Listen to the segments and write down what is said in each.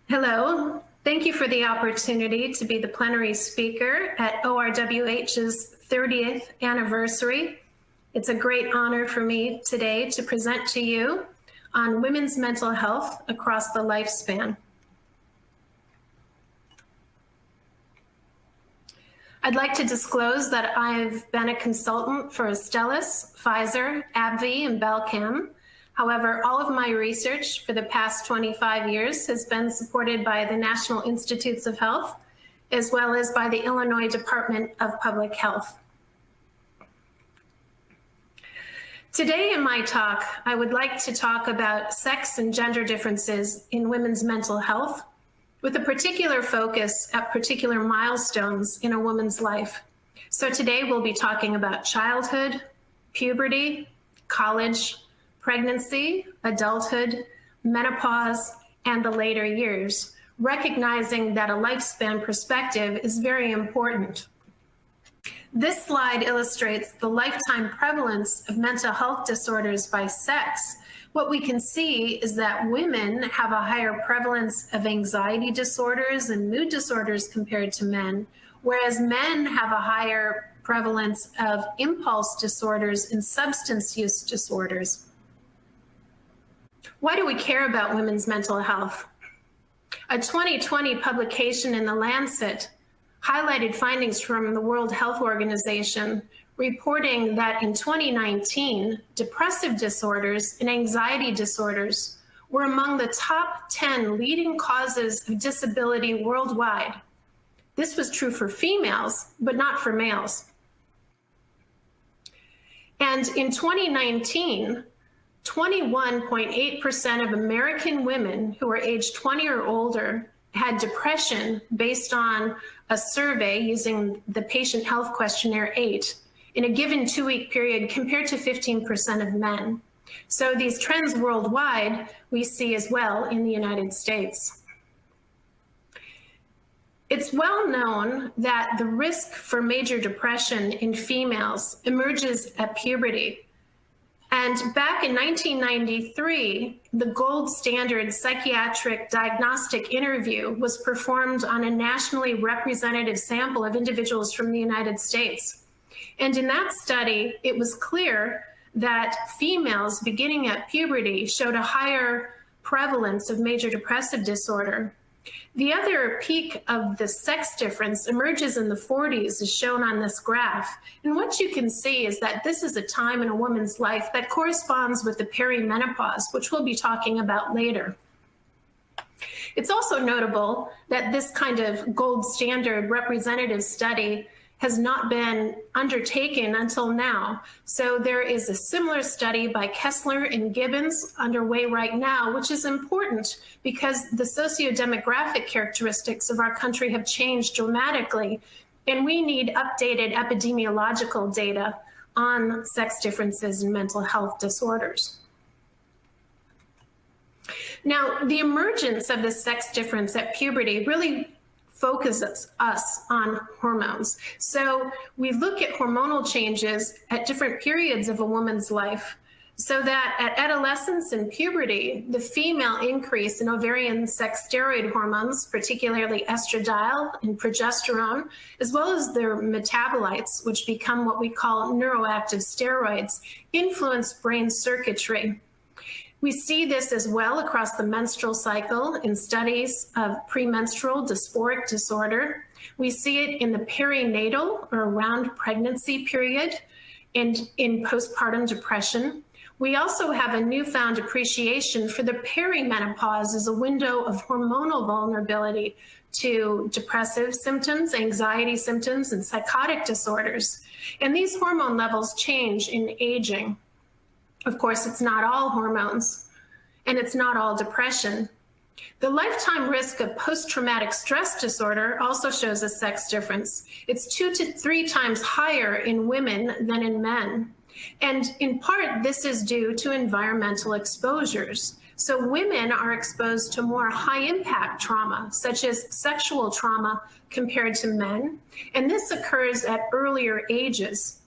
Hello. Thank you for the opportunity to be the plenary speaker at ORWH's 30th anniversary. It's a great honor for me today to present to you on women's mental health across the lifespan. I'd like to disclose that I've been a consultant for Astellas, Pfizer, AbbVie, and Belcam. However, all of my research for the past 25 years has been supported by the National Institutes of Health, as well as by the Illinois Department of Public Health. Today in my talk, I would like to talk about sex and gender differences in women's mental health, with a particular focus at particular milestones in a woman's life. So today we'll be talking about childhood, puberty, college, pregnancy, adulthood, menopause, and the later years, recognizing that a lifespan perspective is very important. This slide illustrates the lifetime prevalence of mental health disorders by sex. What we can see is that women have a higher prevalence of anxiety disorders and mood disorders compared to men, whereas men have a higher prevalence of impulse disorders and substance use disorders. Why do we care about women's mental health? A 2020 publication in The Lancet highlighted findings from the World Health Organization reporting that in 2019, depressive disorders and anxiety disorders were among the top 10 leading causes of disability worldwide. This was true for females, but not for males. And in 2019, 21.8% of American women who were aged 20 or older had depression based on a survey using the Patient Health Questionnaire 8 in a given 2-week period compared to 15% of men. So these trends worldwide we see as well in the United States. It's well known that the risk for major depression in females emerges at puberty. And back in 1993, the gold standard psychiatric diagnostic interview was performed on a nationally representative sample of individuals from the United States. And in that study, it was clear that females beginning at puberty showed a higher prevalence of major depressive disorder. The other peak of the sex difference emerges in the 40s, as shown on this graph. And what you can see is that this is a time in a woman's life that corresponds with the perimenopause, which we'll be talking about later. It's also notable that this kind of gold standard representative study has not been undertaken until now. So there is a similar study by Kessler and Gibbons underway right now, which is important because the socio-demographic characteristics of our country have changed dramatically, and we need updated epidemiological data on sex differences in mental health disorders. Now, the emergence of the sex difference at puberty really focuses us on hormones. So we look at hormonal changes at different periods of a woman's life, so that at adolescence and puberty, the female increase in ovarian sex steroid hormones, particularly estradiol and progesterone, as well as their metabolites, which become what we call neuroactive steroids, influence brain circuitry. We see this as well across the menstrual cycle in studies of premenstrual dysphoric disorder. We see it in the perinatal or around pregnancy period and in postpartum depression. We also have a newfound appreciation for the perimenopause as a window of hormonal vulnerability to depressive symptoms, anxiety symptoms, and psychotic disorders. And these hormone levels change in aging. Of course, it's not all hormones, and it's not all depression. The lifetime risk of post-traumatic stress disorder also shows a sex difference. It's 2 to 3 times higher in women than in men. And in part, this is due to environmental exposures. So women are exposed to more high-impact trauma, such as sexual trauma, compared to men. And this occurs at earlier ages.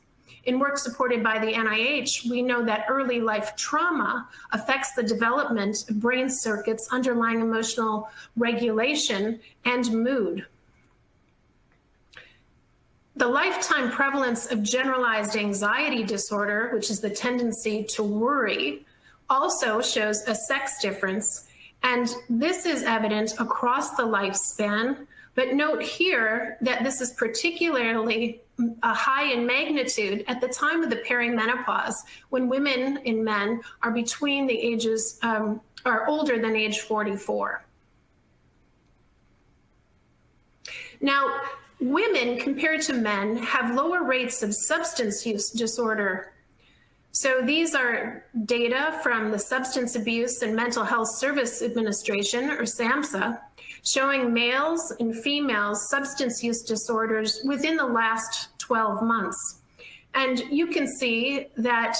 In work supported by the NIH, we know that early life trauma affects the development of brain circuits underlying emotional regulation and mood. The lifetime prevalence of generalized anxiety disorder, which is the tendency to worry, also shows a sex difference. And this is evident across the lifespan. But note here that this is particularly high in magnitude at the time of the perimenopause, when women and men are between the ages, are older than age 44. Now, women compared to men have lower rates of substance use disorder. So these are data from the Substance Abuse and Mental Health Service Administration, or SAMHSA, showing males and females substance use disorders within the last 12 months. And you can see that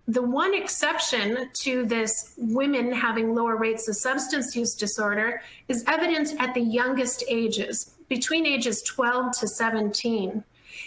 the one exception to this women having lower rates of substance use disorder is evident at the youngest ages, between ages 12 to 17.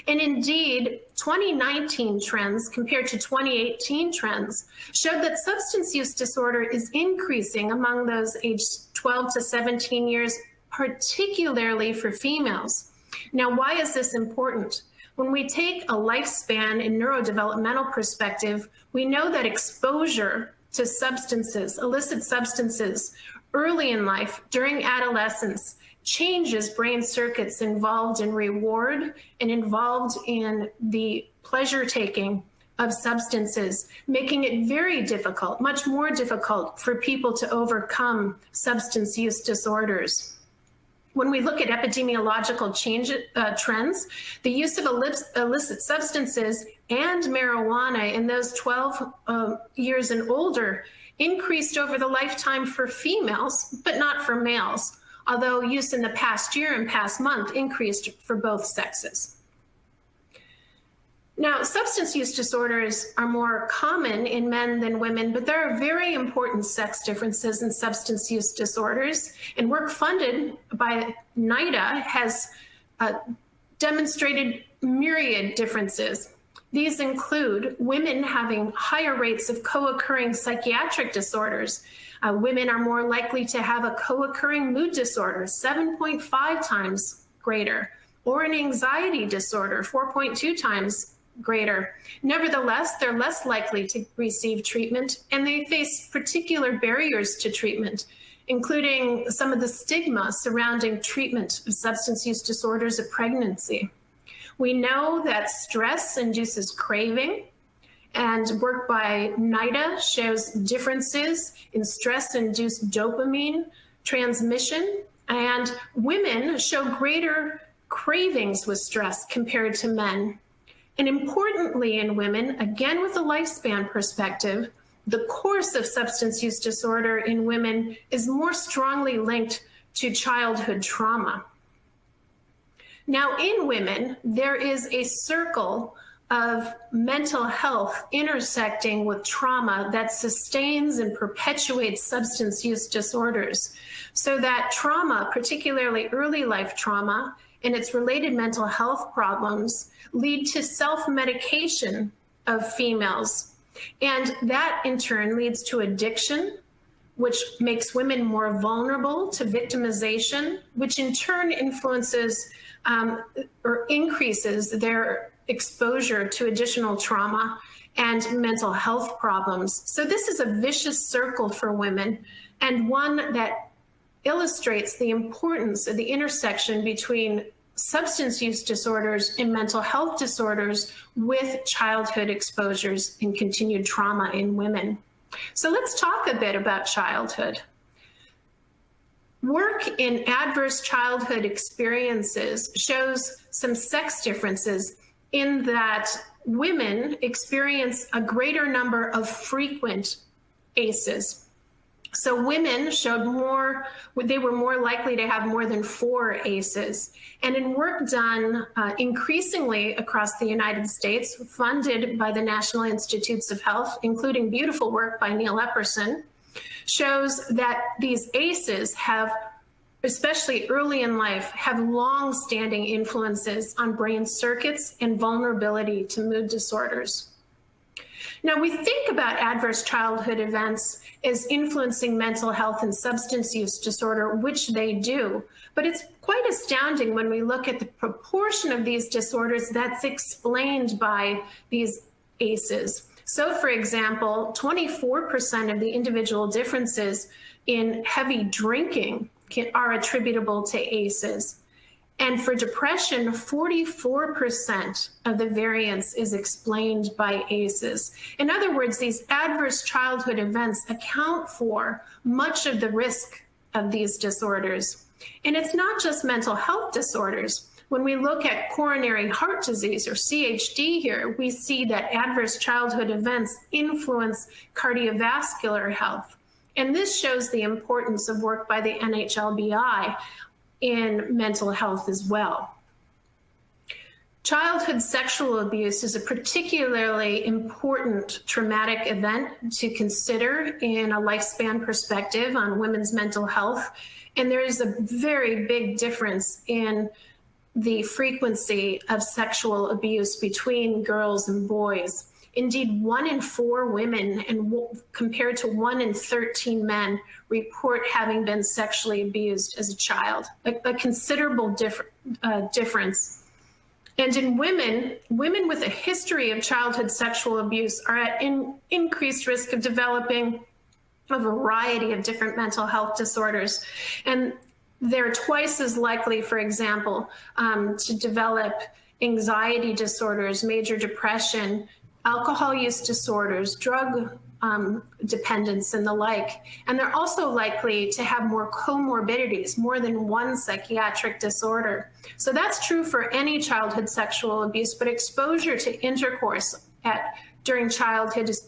And indeed, 2019 trends compared to 2018 trends showed that substance use disorder is increasing among those aged 12 to 17 years, particularly for females. Now, why is this important? When we take a lifespan and neurodevelopmental perspective, we know that exposure to substances, illicit substances, early in life, during adolescence, changes brain circuits involved in reward and involved in the pleasure taking of substances, making it very difficult, much more difficult for people to overcome substance use disorders. When we look at epidemiological trends, the use of illicit substances and marijuana in those 12 years and older increased over the lifetime for females, but not for males, although use in the past year and past month increased for both sexes. Now, substance use disorders are more common in men than women, but there are very important sex differences in substance use disorders, and work funded by NIDA has demonstrated myriad differences. These include women having higher rates of co-occurring psychiatric disorders. Women are more likely to have a co-occurring mood disorder, 7.5 times greater, or an anxiety disorder, 4.2 times greater. Nevertheless, they're less likely to receive treatment, and they face particular barriers to treatment, including some of the stigma surrounding treatment of substance use disorders at pregnancy. We know that stress induces craving, and work by NIDA shows differences in stress-induced dopamine transmission, and women show greater cravings with stress compared to men. And importantly in women, again with a lifespan perspective, the course of substance use disorder in women is more strongly linked to childhood trauma. Now in women, there is a circle of mental health intersecting with trauma that sustains and perpetuates substance use disorders. So that trauma, particularly early life trauma, and its related mental health problems lead to self-medication of females. And that in turn leads to addiction, which makes women more vulnerable to victimization, which in turn influences or increases their exposure to additional trauma and mental health problems. So this is a vicious circle for women, and one that illustrates the importance of the intersection between substance use disorders and mental health disorders with childhood exposures and continued trauma in women. So let's talk a bit about childhood. Work in adverse childhood experiences shows some sex differences in that women experience a greater number of frequent ACEs. So women showed more, they were more likely to have more than 4 ACEs. And in work done increasingly across the United States, funded by the National Institutes of Health, including beautiful work by Neil Epperson, shows that these ACEs have especially early in life, have long-standing influences on brain circuits and vulnerability to mood disorders. Now, we think about adverse childhood events as influencing mental health and substance use disorder, which they do, but it's quite astounding when we look at the proportion of these disorders that's explained by these ACEs. So, for example, 24% of the individual differences in heavy drinking are attributable to ACEs. And for depression, 44% of the variance is explained by ACEs. In other words, these adverse childhood events account for much of the risk of these disorders. And it's not just mental health disorders. When we look at coronary heart disease, or CHD here, we see that adverse childhood events influence cardiovascular health. And this shows the importance of work by the NHLBI in mental health as well. Childhood sexual abuse is a particularly important traumatic event to consider in a lifespan perspective on women's mental health. And there is a very big difference in the frequency of sexual abuse between girls and boys. Indeed, 1 in 4 women, and compared to 1 in 13 men, report having been sexually abused as a child, a considerable difference. And in women with a history of childhood sexual abuse are at increased risk of developing a variety of different mental health disorders. And they're twice as likely, for example, to develop anxiety disorders, major depression, alcohol use disorders, drug dependence, and the like. And they're also likely to have more comorbidities, more than one psychiatric disorder. So that's true for any childhood sexual abuse, but exposure to intercourse during childhood is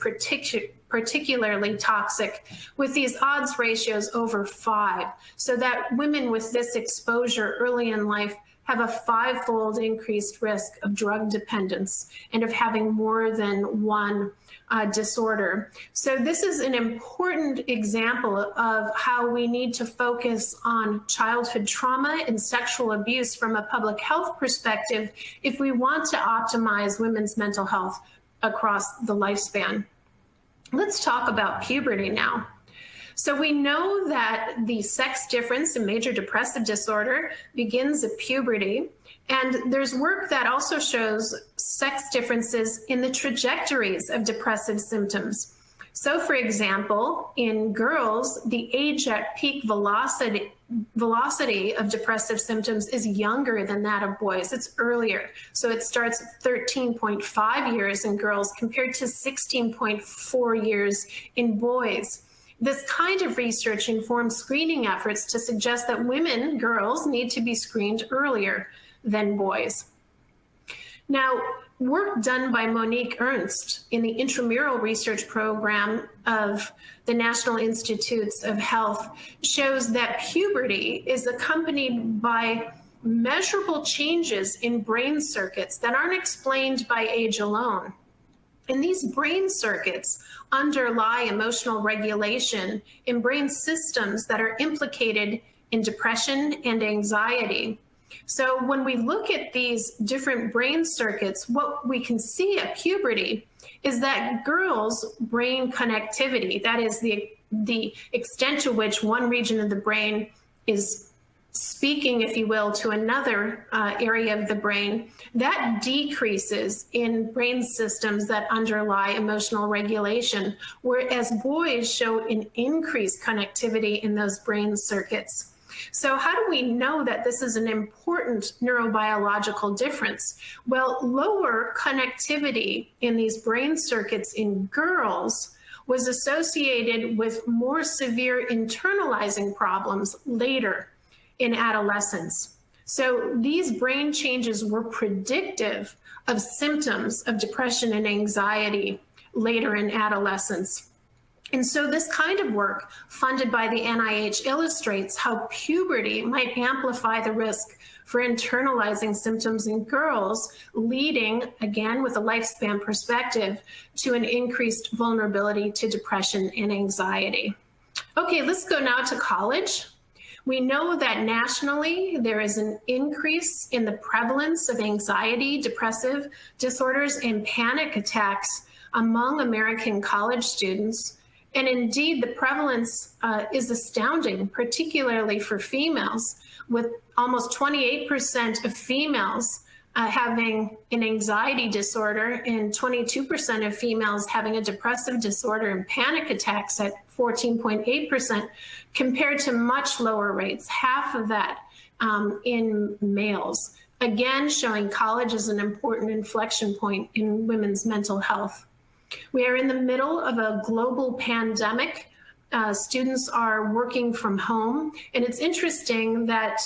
particularly toxic, with these odds ratios over 5, so that women with this exposure early in life have a 5-fold increased risk of drug dependence and of having more than one disorder. So this is an important example of how we need to focus on childhood trauma and sexual abuse from a public health perspective if we want to optimize women's mental health across the lifespan. Let's talk about puberty now. So we know that the sex difference in major depressive disorder begins at puberty, and there's work that also shows sex differences in the trajectories of depressive symptoms. So, for example, in girls, the age at peak velocity of depressive symptoms is younger than that of boys. It's earlier. So it starts at 13.5 years in girls compared to 16.4 years in boys. This kind of research informs screening efforts to suggest that girls need to be screened earlier than boys. Now, work done by Monique Ernst in the Intramural Research Program of the National Institutes of Health shows that puberty is accompanied by measurable changes in brain circuits that aren't explained by age alone. And these brain circuits underlie emotional regulation in brain systems that are implicated in depression and anxiety. So when we look at these different brain circuits, what we can see at puberty is that girls' brain connectivity, that is the extent to which one region of the brain is speaking, if you will, to another area of the brain, that decreases in brain systems that underlie emotional regulation, whereas boys show an increased connectivity in those brain circuits. So how do we know that this is an important neurobiological difference? Well, lower connectivity in these brain circuits in girls was associated with more severe internalizing problems later in adolescence. So these brain changes were predictive of symptoms of depression and anxiety later in adolescence. And so this kind of work funded by the NIH illustrates how puberty might amplify the risk for internalizing symptoms in girls, leading, again with a lifespan perspective, to an increased vulnerability to depression and anxiety. Okay, let's go now to college. We know that nationally there is an increase in the prevalence of anxiety, depressive disorders, and panic attacks among American college students. And indeed, the prevalence is astounding, particularly for females, with almost 28% of females having an anxiety disorder and 22% of females having a depressive disorder and panic attacks at 14.8%, compared to much lower rates, half of that in males. Again, showing college is an important inflection point in women's mental health. We are in the middle of a global pandemic. Students are working from home, and it's interesting that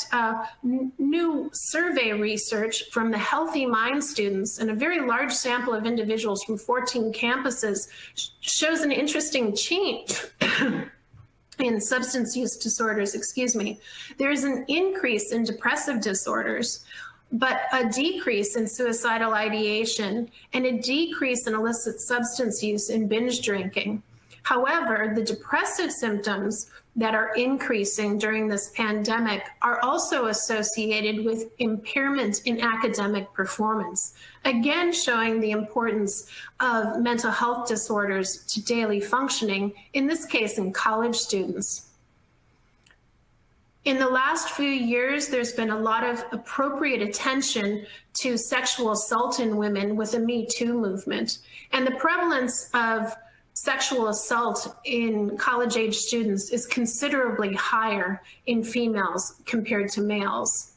new survey research from the Healthy Mind students and a very large sample of individuals from 14 campuses shows an interesting change in substance use disorders, There is an increase in depressive disorders, but a decrease in suicidal ideation and a decrease in illicit substance use and binge drinking. However, the depressive symptoms that are increasing during this pandemic are also associated with impairment in academic performance, again showing the importance of mental health disorders to daily functioning, in this case in college students. In the last few years, there's been a lot of appropriate attention to sexual assault in women with the Me Too movement, and the prevalence of sexual assault in college-age students is considerably higher in females compared to males.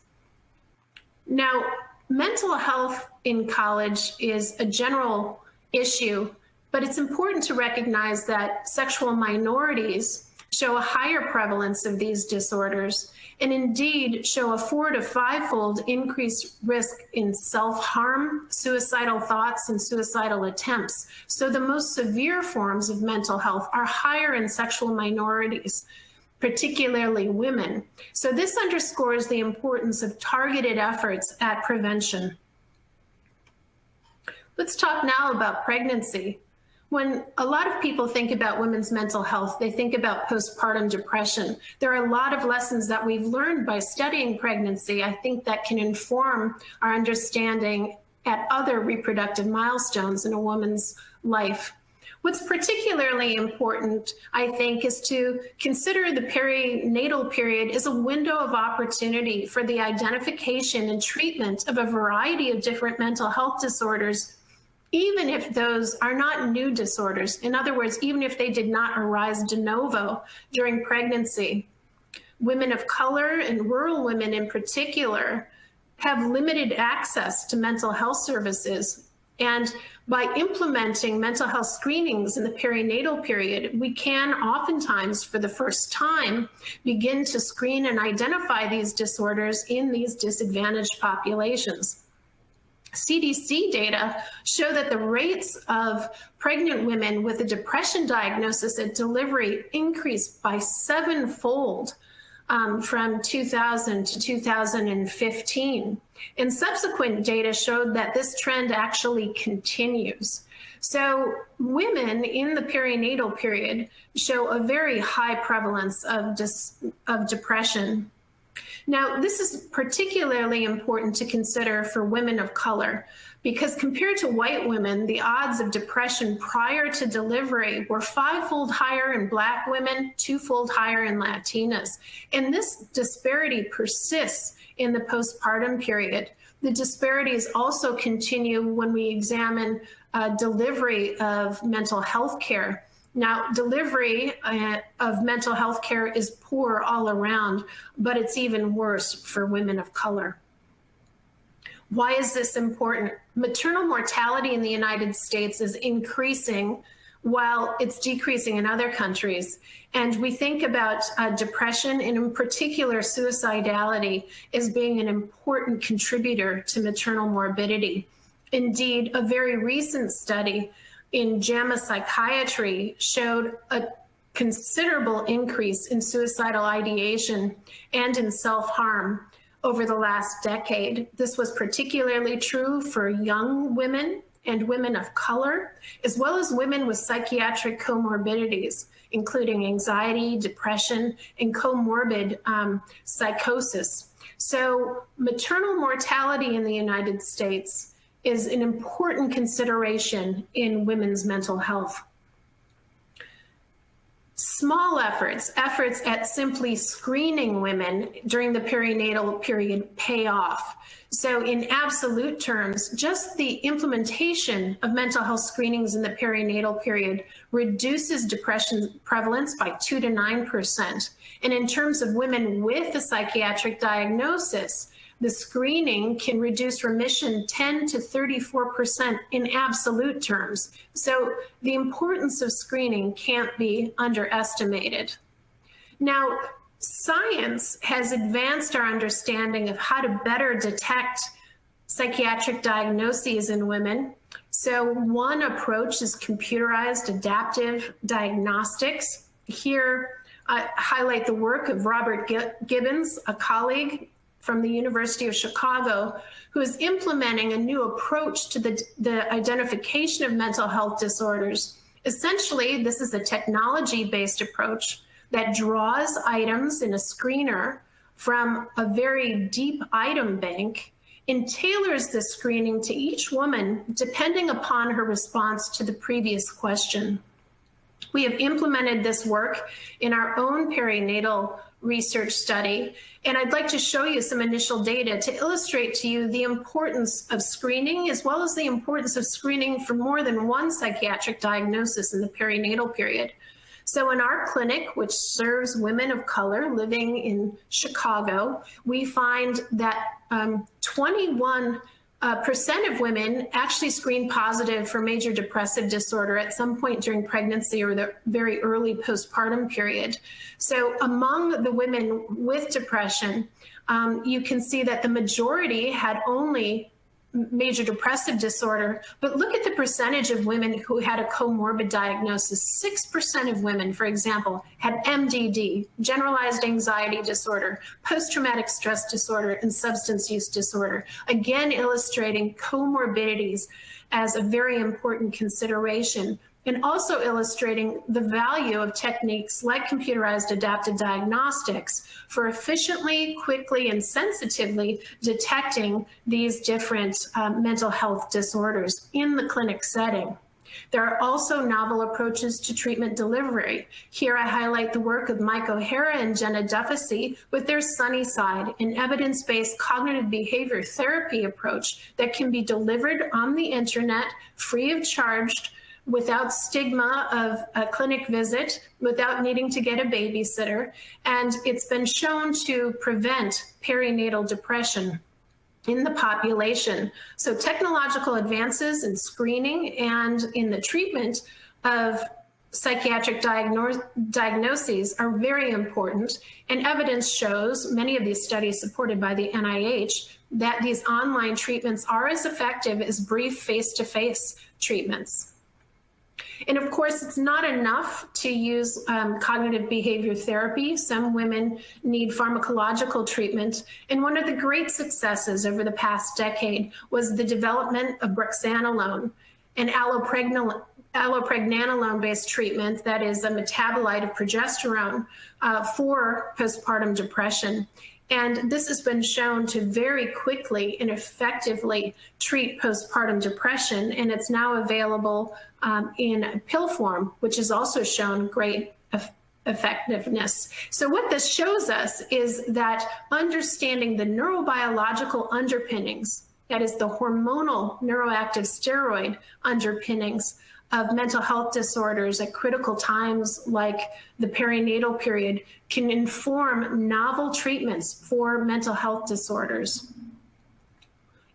Now, mental health in college is a general issue, but it's important to recognize that sexual minorities show a higher prevalence of these disorders, and indeed show a 4- to 5-fold increased risk in self-harm, suicidal thoughts, and suicidal attempts. So the most severe forms of mental health are higher in sexual minorities, particularly women. So this underscores the importance of targeted efforts at prevention. Let's talk now about pregnancy. When a lot of people think about women's mental health, they think about postpartum depression. There are a lot of lessons that we've learned by studying pregnancy, I think, that can inform our understanding at other reproductive milestones in a woman's life. What's particularly important, I think, is to consider the perinatal period as a window of opportunity for the identification and treatment of a variety of different mental health disorders, even if those are not new disorders. In other words, even if they did not arise de novo during pregnancy. Women of color and rural women in particular have limited access to mental health services. And by implementing mental health screenings in the perinatal period, we can oftentimes, for the first time, begin to screen and identify these disorders in these disadvantaged populations. CDC data show that the rates of pregnant women with a depression diagnosis at delivery increased by 7-fold from 2000 to 2015. And subsequent data showed that this trend actually continues. So women in the perinatal period show a very high prevalence of depression. Now, this is particularly important to consider for women of color, because compared to white women, the odds of depression prior to delivery were 5-fold higher in Black women, 2-fold higher in Latinas. And this disparity persists in the postpartum period. The disparities also continue when we examine delivery of mental health care. Now, delivery of mental health care is poor all around, but it's even worse for women of color. Why is this important? Maternal mortality in the United States is increasing while it's decreasing in other countries. And we think about depression, and in particular suicidality, as being an important contributor to maternal morbidity. Indeed, a very recent study in JAMA Psychiatry showed a considerable increase in suicidal ideation and in self-harm over the last decade. This was particularly true for young women and women of color, as well as women with psychiatric comorbidities, including anxiety, depression, and comorbid psychosis. So maternal mortality in the United States is an important consideration in women's mental health. Small efforts at simply screening women during the perinatal period pay off. So in absolute terms, just the implementation of mental health screenings in the perinatal period reduces depression prevalence by 2 to 9%. And in terms of women with a psychiatric diagnosis, the screening can reduce remission 10 to 34% in absolute terms. So the importance of screening can't be underestimated. Now, science has advanced our understanding of how to better detect psychiatric diagnoses in women. So one approach is computerized adaptive diagnostics. Here, I highlight the work of Robert Gibbons, a colleague from the University of Chicago, who is implementing a new approach to the identification of mental health disorders. Essentially, this is a technology-based approach that draws items in a screener from a very deep item bank and tailors the screening to each woman depending upon her response to the previous question. We have implemented this work in our own perinatal research study, and I'd like to show you some initial data to illustrate to you the importance of screening, as well as the importance of screening for more than one psychiatric diagnosis in the perinatal period. So in our clinic, which serves women of color living in Chicago, we find that 21% of women actually screen positive for major depressive disorder at some point during pregnancy or the very early postpartum period. So among the women with depression, you can see that the majority had only major depressive disorder, but look at the percentage of women who had a comorbid diagnosis. 6% of women, for example, had MDD, generalized anxiety disorder, post-traumatic stress disorder, and substance use disorder, again illustrating comorbidities as a very important consideration, and also illustrating the value of techniques like computerized adaptive diagnostics for efficiently, quickly, and sensitively detecting these different mental health disorders in the clinic setting. There are also novel approaches to treatment delivery. Here I highlight the work of Mike O'Hara and Jenna Duffy with their Sunnyside, an evidence-based cognitive behavior therapy approach that can be delivered on the internet, free of charge, without stigma of a clinic visit, without needing to get a babysitter. And it's been shown to prevent perinatal depression in the population. So technological advances in screening and in the treatment of psychiatric diagnoses are very important. And evidence shows, many of these studies supported by the NIH, that these online treatments are as effective as brief face-to-face treatments. And of course, it's not enough to use cognitive behavior therapy. Some women need pharmacological treatment. And one of the great successes over the past decade was the development of brexanolone, an allopregnanolone-based treatment that is a metabolite of progesterone for postpartum depression. And this has been shown to very quickly and effectively treat postpartum depression, and it's now available in pill form, which has also shown great effectiveness. So what this shows us is that understanding the neurobiological underpinnings, that is the hormonal neuroactive steroid underpinnings of mental health disorders at critical times like the perinatal period, can inform novel treatments for mental health disorders.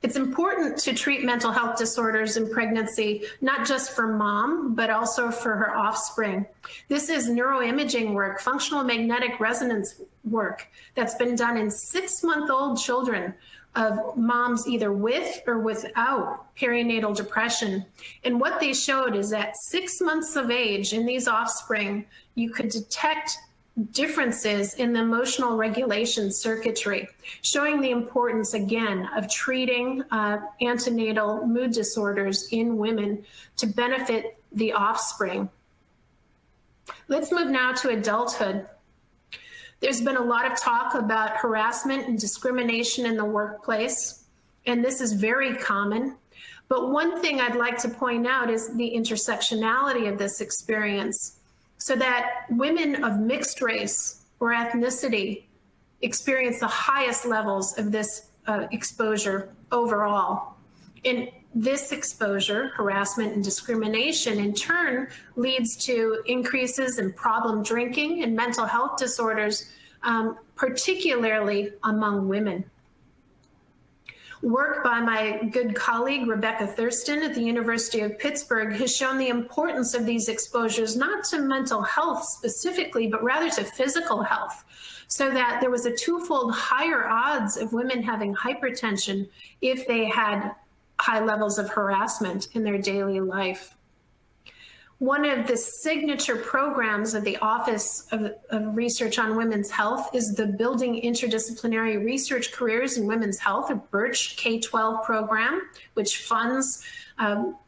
It's important to treat mental health disorders in pregnancy, not just for mom, but also for her offspring. This is neuroimaging work, functional magnetic resonance work that's been done in 6-month-old children of moms either with or without perinatal depression. And what they showed is that 6 months of age in these offspring, you could detect differences in the emotional regulation circuitry, showing the importance, again, of treating antenatal mood disorders in women to benefit the offspring. Let's move now to adulthood. There's been a lot of talk about harassment and discrimination in the workplace, and this is very common. But one thing I'd like to point out is the intersectionality of this experience, so that women of mixed race or ethnicity experience the highest levels of this exposure overall. And this exposure, harassment and discrimination, in turn leads to increases in problem drinking and mental health disorders, particularly among women. Work by my good colleague, Rebecca Thurston at the University of Pittsburgh, has shown the importance of these exposures, not to mental health specifically, but rather to physical health, so that there was a twofold higher odds of women having hypertension if they had high levels of harassment in their daily life. One of the signature programs of the Office of Research on Women's Health is the Building Interdisciplinary Research Careers in Women's Health, or BIRCH K-12 program, which funds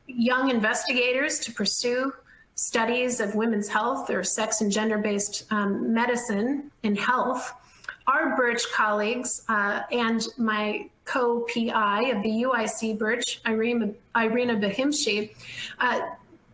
young investigators to pursue studies of women's health or sex and gender-based medicine and health. Our BIRCH colleagues and my co-PI of the UIC BIRCH, Irina Bahimshi,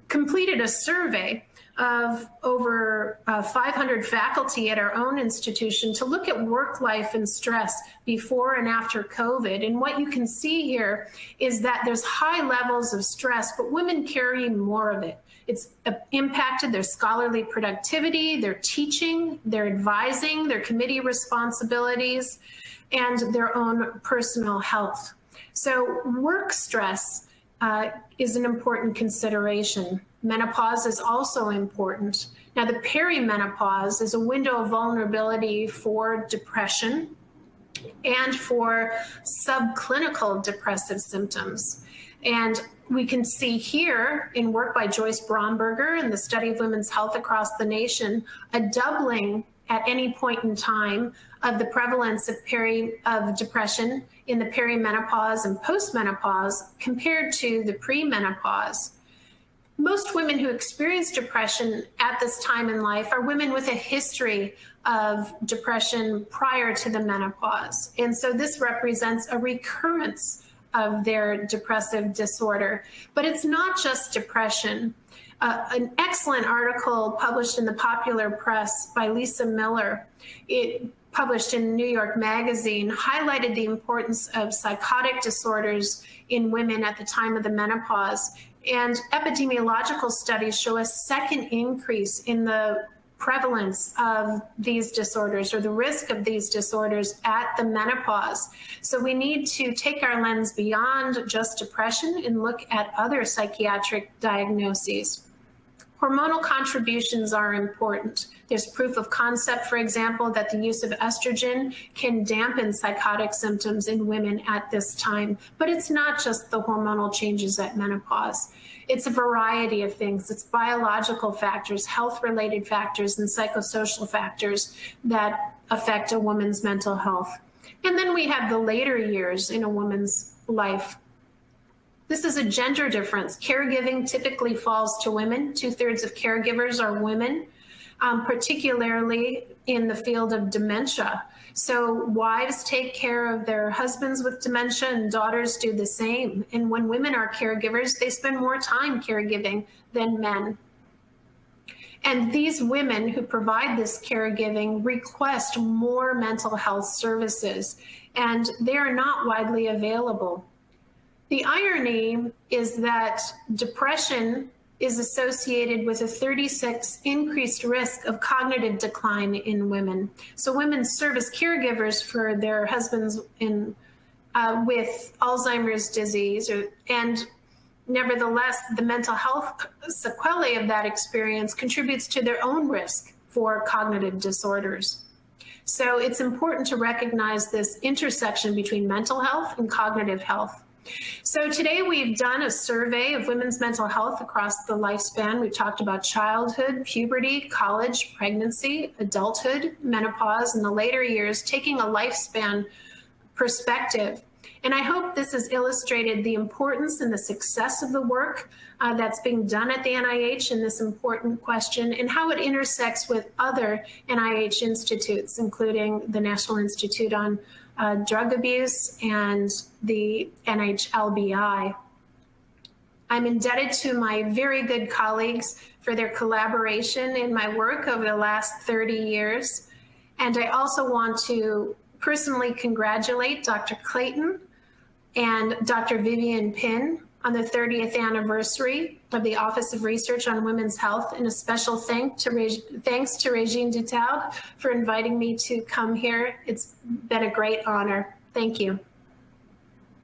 completed a survey of over 500 faculty at our own institution to look at work life and stress before and after COVID. And what you can see here is that there's high levels of stress, but women carry more of it. It's impacted their scholarly productivity, their teaching, their advising, their committee responsibilities, and their own personal health. So work stress is an important consideration. Menopause is also important. Now, the perimenopause is a window of vulnerability for depression and for subclinical depressive symptoms. And we can see here in work by Joyce Bromberger in the study of women's health across the nation, a doubling at any point in time of the prevalence of depression in the perimenopause and postmenopause compared to the premenopause. Most women who experience depression at this time in life are women with a history of depression prior to the menopause. And so this represents a recurrence of their depressive disorder. But it's not just depression. An excellent article published in the Popular Press by Lisa Miller, published in New York Magazine, highlighted the importance of psychotic disorders in women at the time of the menopause. And epidemiological studies show a second increase in the prevalence of these disorders, or the risk of these disorders, at the menopause. So we need to take our lens beyond just depression and look at other psychiatric diagnoses. Hormonal contributions are important. There's proof of concept, for example, that the use of estrogen can dampen psychotic symptoms in women at this time. But it's not just the hormonal changes at menopause. It's a variety of things. It's biological factors, health-related factors, and psychosocial factors that affect a woman's mental health. And then we have the later years in a woman's life. This is a gender difference. Caregiving typically falls to women. 2/3 of caregivers are women, particularly in the field of dementia. So wives take care of their husbands with dementia, and daughters do the same. And when women are caregivers, they spend more time caregiving than men. And these women who provide this caregiving request more mental health services, and they are not widely available. The irony is that depression is associated with a 36% increased risk of cognitive decline in women. So women serve as caregivers for their husbands with Alzheimer's disease, and nevertheless, the mental health sequelae of that experience contributes to their own risk for cognitive disorders. So it's important to recognize this intersection between mental health and cognitive health. So today we've done a survey of women's mental health across the lifespan. We've talked about childhood, puberty, college, pregnancy, adulthood, menopause, and the later years, taking a lifespan perspective. And I hope this has illustrated the importance and the success of the work that's being done at the NIH in this important question, and how it intersects with other NIH institutes, including the National Institute on Drug Abuse and the NHLBI. I'm indebted to my very good colleagues for their collaboration in my work over the last 30 years. And I also want to personally congratulate Dr. Clayton and Dr. Vivian Pinn on the 30th anniversary of the Office of Research on Women's Health, and a special thanks to Regine Dutaud for inviting me to come here. It's been a great honor. Thank you.